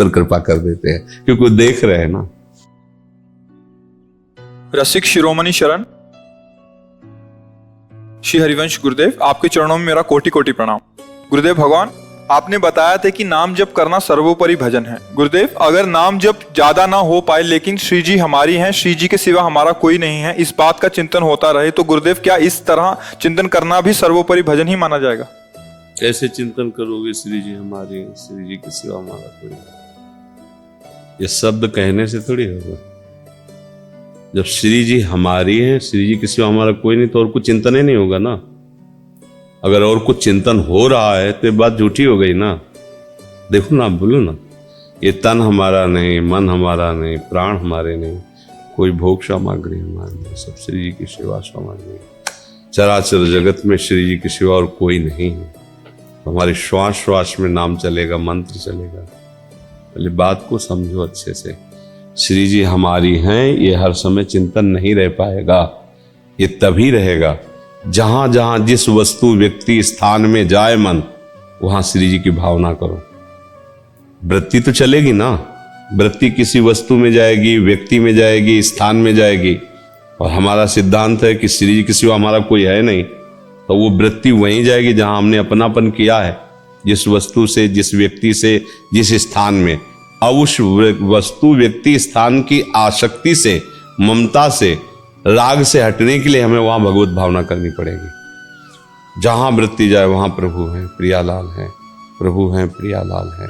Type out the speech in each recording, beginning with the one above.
पर कृपा कर देते हैं, क्योंकि वो देख रहे हैं ना। रसिक शिरोमणि शरण श्री हरिवंश गुरुदेव, आपके चरणों में मेरा कोटि कोटि प्रणाम। गुरुदेव भगवान, आपने बताया था कि नाम जप करना सर्वोपरि भजन है। गुरुदेव, अगर नाम जप ज्यादा ना हो पाए लेकिन श्री जी हमारी हैं, श्री जी के सिवा हमारा कोई नहीं है, इस बात का चिंतन होता रहे, तो गुरुदेव क्या इस तरह चिंतन करना भी सर्वोपरि भजन ही माना जाएगा? कैसे चिंतन करोगे श्री जी हमारे हैं, श्री जी के सिवा हमारा कोई नहीं? ये शब्द कहने से थोड़ी होगा। जब श्री जी हमारी हैं, श्री जी के सिवा हमारा कोई नहीं, तो और कुछ चिंतन ही नहीं होगा ना। अगर और कुछ चिंतन हो रहा है तो ये बात झूठी हो गई ना। देखो ना, बोलो ना, ये तन हमारा नहीं, मन हमारा नहीं, प्राण हमारे नहीं, कोई भोग सामग्री हमारे नहीं, सब श्री जी की सेवा सामग्री। चराचर जगत में श्री जी के सिवा और कोई नहीं है। हमारे श्वास श्वास में नाम चलेगा, मंत्र चलेगा। पहले बात को समझो अच्छे से। श्री जी हमारी हैं, ये हर समय चिंतन नहीं रह पाएगा। ये तभी रहेगा जहां जहां जिस वस्तु व्यक्ति स्थान में जाए मन, वहां श्री जी की भावना करो। वृत्ति तो चलेगी ना, वृत्ति किसी वस्तु में जाएगी, व्यक्ति में जाएगी, स्थान में जाएगी। और हमारा सिद्धांत है कि श्री जी के सिवा हमारा कोई है नहीं, तो वो वृत्ति वहीं जाएगी जहां हमने अपनापन किया है, जिस वस्तु से, जिस व्यक्ति से, जिस स्थान में। अब उस वस्तु, व्यक्ति, स्थान की आसक्ति से, ममता से, राग से हटने के लिए हमें वहां भगवत भावना करनी पड़ेगी। जहां वृत्ति जाए वहां प्रभु हैं, प्रियालाल हैं, प्रभु हैं, प्रियालाल हैं,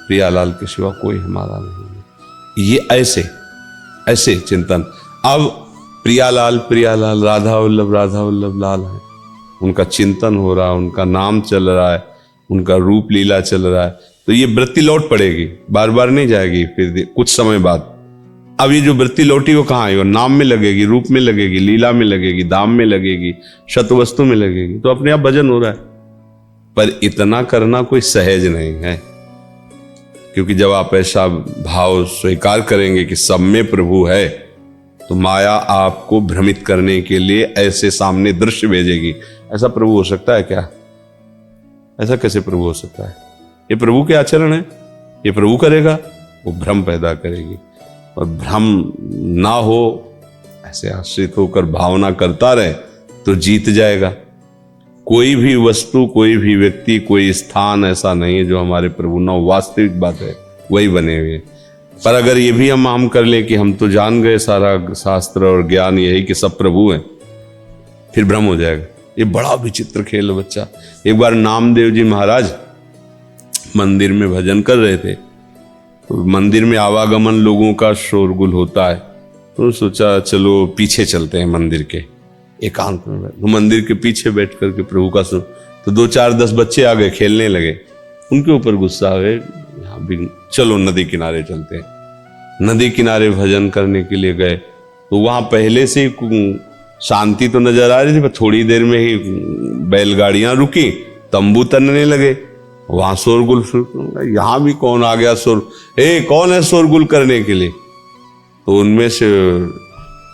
प्रियालाल के सिवा कोई हमारा नहीं है। ये ऐसे ऐसे चिंतन। अब प्रियालाल प्रियालाल, राधा वल्लभ लाल हैं, उनका चिंतन हो रहा है, उनका नाम चल रहा है, उनका रूप लीला चल रहा है, तो ये वृत्ति लौट पड़ेगी, बार बार नहीं जाएगी। फिर कुछ समय बाद अब ये जो वृत्ति लौटी वो कहाँ आई? वो नाम में लगेगी, रूप में लगेगी, लीला में लगेगी, दाम में लगेगी, शतवस्तु में लगेगी, तो अपने आप भजन हो रहा है। पर इतना करना कोई सहज नहीं है, क्योंकि जब आप ऐसा भाव स्वीकार करेंगे कि सब में प्रभु है, तो माया आपको भ्रमित करने के लिए ऐसे सामने दृश्य भेजेगी। ऐसा प्रभु हो सकता है क्या? ऐसा कैसे प्रभु हो सकता है? ये प्रभु के आचरण है, ये प्रभु करेगा, वो भ्रम पैदा करेगी। और भ्रम ना हो, ऐसे आश्रित होकर भावना करता रहे तो जीत जाएगा। कोई भी वस्तु, कोई भी व्यक्ति, कोई स्थान ऐसा नहीं है जो हमारे प्रभु ना हो। वास्तविक बात है, वही बने हुए। पर अगर ये भी हम कर ले कि हम तो जान गए सारा शास्त्र और ज्ञान यही कि सब प्रभु हैं, फिर भ्रम हो जाएगा। ये बड़ा विचित्र खेल है बच्चा। एक बार नामदेव जी महाराज मंदिर में भजन कर रहे थे, तो मंदिर में आवागमन लोगों का शोरगुल होता है, तो सोचा चलो पीछे चलते हैं मंदिर के, एकांत में। तो मंदिर के पीछे बैठ करके प्रभु का सुन, तो 2 4 10 बच्चे आ गए, खेलने लगे। उनके ऊपर गुस्सा हुए, यहाँ भी चलो नदी किनारे चलते हैं। नदी किनारे भजन करने के लिए गए, तो वहां पहले से शांति तो नजर आ रही थी, पर थोड़ी देर में ही बैलगाड़ियां रुकी, तंबू तनने लगे, वहां शोरगुल। यहां भी कौन आ गया शोर, कौन है शोरगुल करने के लिए? तो उनमें से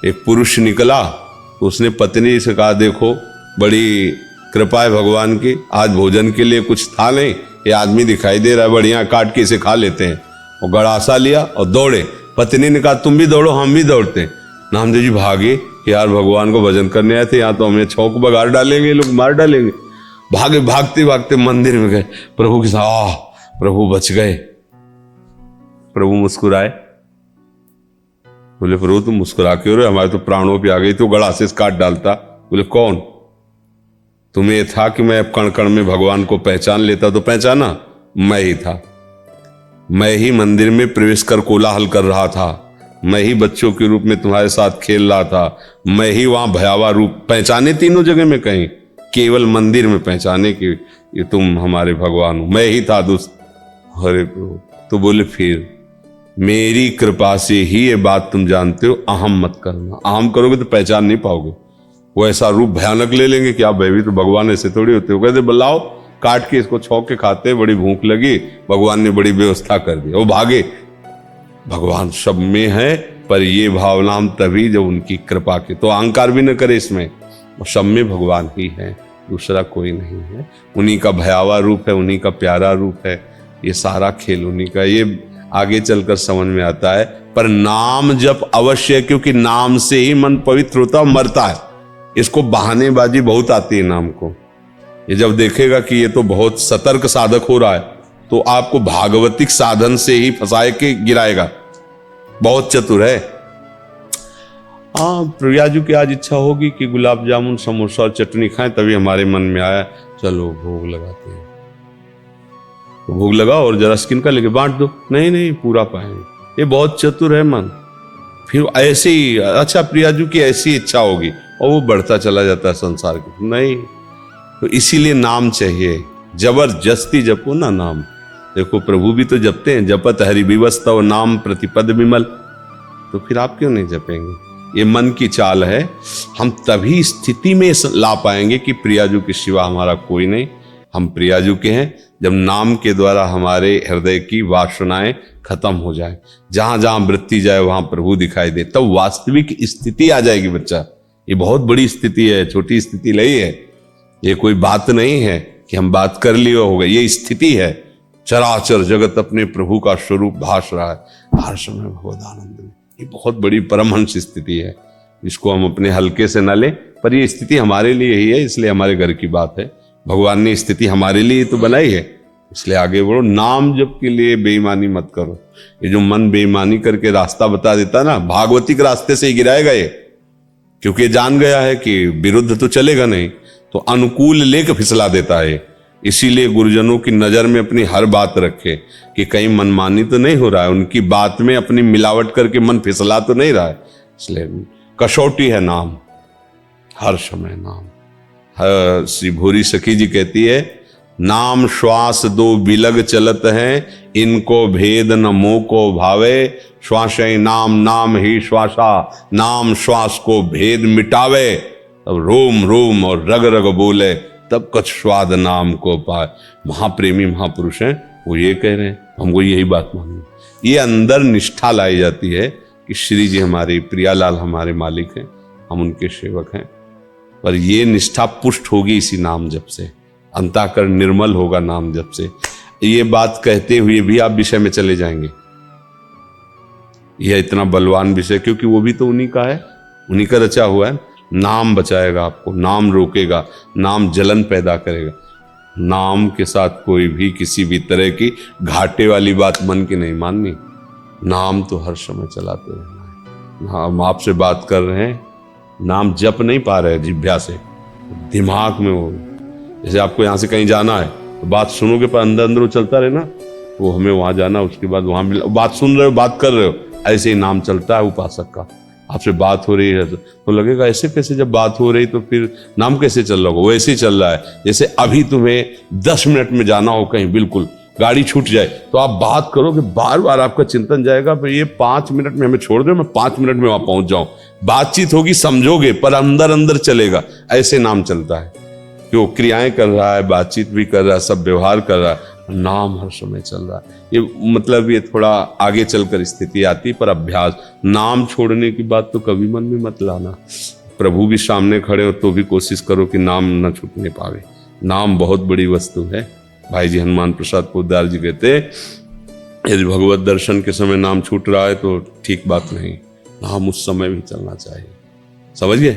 एक पुरुष निकला, तो उसने पत्नी से कहा, देखो बड़ी कृपा है भगवान की, आज भोजन के लिए कुछ था नहीं, ये आदमी दिखाई दे रहा है, बढ़िया काट के इसे खा लेते हैं। और गड़ासा लिया और दौड़े। पत्नी ने कहा, तुम भी दौड़ो, हम भी दौड़ते हैं। नामदेव जी भागे कि यार भगवान को भजन करने आए थे, यहाँ तो हमें छौक बगाड़ डालेंगे, लोग मार डालेंगे। भागे, भागते भागते मंदिर में गए, प्रभु के साथ, प्रभु बच गए। प्रभु मुस्कुराए, बोले प्रभु तुम मुस्कुरा क्यों रहे, हमारे तो प्राणों पे आ गई, तो गड़ा से काट डालता। बोले कौन? तुम्हें था कि मैं कण कण में भगवान को पहचान लेता, तो पहचाना? मैं ही था। मैं ही मंदिर में प्रवेश कर कोलाहल कर रहा था, मैं ही बच्चों के रूप में तुम्हारे साथ खेल रहा था, मैं ही वहां भयावह रूप पहचाने तीनों जगह में, कहीं केवल मंदिर में पहचाने कि ये तुम हमारे भगवान हो, मैं ही था दोस्त। अरे प्रभु, तो बोले फिर मेरी कृपा से ही ये बात तुम जानते हो, अहम मत करना। अहम करोगे तो पहचान नहीं पाओगे, वो ऐसा रूप भयानक ले लेंगे कि आप भयभीत, तो भगवान ऐसे थोड़ी होते हो। कहते बुलाओ, काट के इसको छौक के खाते, बड़ी भूख लगी, भगवान ने बड़ी व्यवस्था कर दी, वो भागे। भगवान सब में है, पर ये भावना हम तभी जब उनकी कृपा के, तो अहंकार भी न करे इसमें, सब में भगवान ही है, दूसरा कोई नहीं है। उन्हीं का भयावह रूप है, उन्हीं का प्यारा रूप है, ये सारा खेल उन्हीं का। ये आगे चलकर समझ में आता है। पर नाम जप अवश्य है, क्योंकि नाम से ही मन पवित्र होता और मरता है। इसको बहानेबाजी बहुत आती है नाम को। ये जब देखेगा कि ये तो बहुत सतर्क साधक हो रहा है, तो आपको भागवतिक साधन से ही फंसाए के गिराएगा। बहुत चतुर है। हाँ, प्रियाजू की आज इच्छा होगी कि गुलाब जामुन समोसा और चटनी खाएं, तभी हमारे मन में आया चलो भोग लगाते हैं। तो भोग लगाओ और जरा स्किन का लेके बांट दो। नहीं नहीं, पूरा पाएंगे। ये बहुत चतुर है मन। फिर ऐसे ही अच्छा प्रियाजू की ऐसी इच्छा होगी और वो बढ़ता चला जाता है संसार के। नहीं, तो इसीलिए नाम चाहिए। जबरदस्ती जपो ना नाम। देखो प्रभु भी तो जपते हैं, जपत हरि विवस तव नाम प्रतिपद विमल। तो फिर आप क्यों नहीं जपेंगे? ये मन की चाल है। हम तभी स्थिति में ला पाएंगे कि प्रियाजू के सिवा हमारा कोई नहीं, हम प्रियाजू के हैं, जब नाम के द्वारा हमारे हृदय की वासनाएं खत्म हो जाए। जहां जहां वृत्ति जाए वहां प्रभु दिखाई दे, तब वास्तविक स्थिति आ जाएगी बच्चा। ये बहुत बड़ी स्थिति है, छोटी स्थिति नहीं है। ये कोई बात नहीं है कि हम बात कर लिए हो गई। ये स्थिति है। चराचर जगत अपने प्रभु का स्वरूप भास रहा है हर समय भगवदानंद में। ये बहुत बड़ी परमहंस स्थिति है, इसको हम अपने हल्के से न लें। पर ये स्थिति हमारे लिए ही है, इसलिए हमारे घर की बात है। भगवान ने स्थिति हमारे लिए तो बनाई है, इसलिए आगे बढ़ो। नाम जप के लिए बेईमानी मत करो। ये जो मन बेईमानी करके रास्ता बता देता ना, भागवतिक रास्ते से ही गिराएगा ये, क्योंकि ये जान गया है कि विरुद्ध तो चलेगा नहीं, तो अनुकूल लेकर फिसला देता है। इसीलिए गुरुजनों की नजर में अपनी हर बात रखे कि कहीं मनमानी तो नहीं हो रहा है, उनकी बात में अपनी मिलावट करके मन फिसला तो नहीं रहा है। इसलिए कसौटी है नाम, हर समय नाम। श्री भूरी सखी जी कहती है, नाम श्वास दो बिलग चलत हैं, इनको भेद न मोह को भावे। श्वास नाम नाम ही श्वासा, नाम श्वास को भेद मिटावे। तब रोम रोम और रग रग बोले, तब कुछ स्वाद नाम को पाए। महाप्रेमी महापुरुष हैं, वो ये कह रहे हैं, हमको यही बात माननी। ये अंदर निष्ठा लाई जाती है कि श्री जी हमारे प्रियालाल हमारे मालिक हैं, हम उनके सेवक हैं। पर ये निष्ठा पुष्ट होगी इसी नाम जप से, अंतःकरण निर्मल होगा नाम जप से। ये बात कहते हुए भी आप विषय में चले जाएंगे। यह इतना बलवान विषय, क्योंकि वो भी तो उन्हीं का है, उन्हीं का रचा हुआ है। नाम बचाएगा आपको, नाम रोकेगा, नाम जलन पैदा करेगा। नाम के साथ कोई भी किसी भी तरह की घाटे वाली बात मन की नहीं माननी। नाम तो हर समय चलाते रहना है। हम आपसे बात कर रहे हैं, नाम जप नहीं पा रहे जिह्वा से, दिमाग में वो, जैसे आपको यहाँ से कहीं जाना है तो बात सुनोगे पर अंदर अंदर वो चलता रहे ना, वो हमें वहाँ जाना, उसके बाद वहाँ मिला, बात सुन रहे हो, बात कर रहे हो, ऐसे ही नाम चलता है उपासक का। आपसे बात हो रही है तो लगेगा ऐसे कैसे, जब बात हो रही तो फिर नाम कैसे चल रहा होगा? वैसे ही चल रहा है जैसे अभी तुम्हें 10 मिनट में जाना हो कहीं, बिल्कुल गाड़ी छूट जाए तो आप बात करोगे, बार बार आपका चिंतन जाएगा पर ये 5 मिनट में हमें छोड़ दो, मैं 5 मिनट में वहां पहुंच जाऊं। बातचीत होगी, समझोगे, पर अंदर अंदर चलेगा। ऐसे नाम चलता है कि वो क्रियाएं कर रहा है, बातचीत भी कर रहा है, सब व्यवहार कर रहा है, नाम हर समय चल रहा है। ये मतलब ये थोड़ा आगे चलकर स्थिति आती, पर अभ्यास। नाम छोड़ने की बात तो कभी मन में मत लाना। प्रभु भी सामने खड़े हो तो भी कोशिश करो कि नाम न छूटने पावे। नाम बहुत बड़ी वस्तु है। भाई जी हनुमान प्रसाद पोद्दार जी कहते, यदि भगवत दर्शन के समय नाम छूट रहा है तो ठीक बात नहीं, नाम उस समय भी चलना चाहिए। समझ गए?